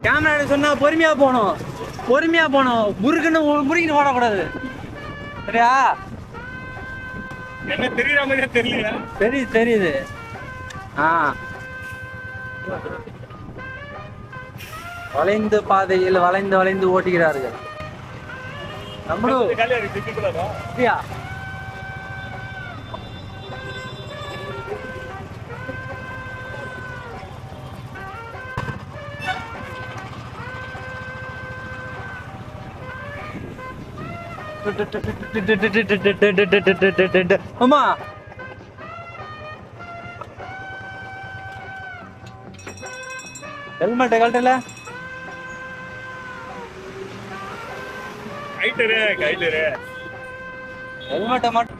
Camera எடுக்க சொன்னா பொறுமையா போகணும், பொறுமையா போகணும். முறுக்குன்னு ஓடக்கூடாது. சரியா? என்ன தெரியுற மாதிரியா தெரியல? தெரியுது. வளைந்து பாதையில் வளைந்து ஓட்டுகிறார்கள். நம்மளும் அம்மா ஹெல்மெட் கழட்டல. ஹெல்மெட்டை மட்டும்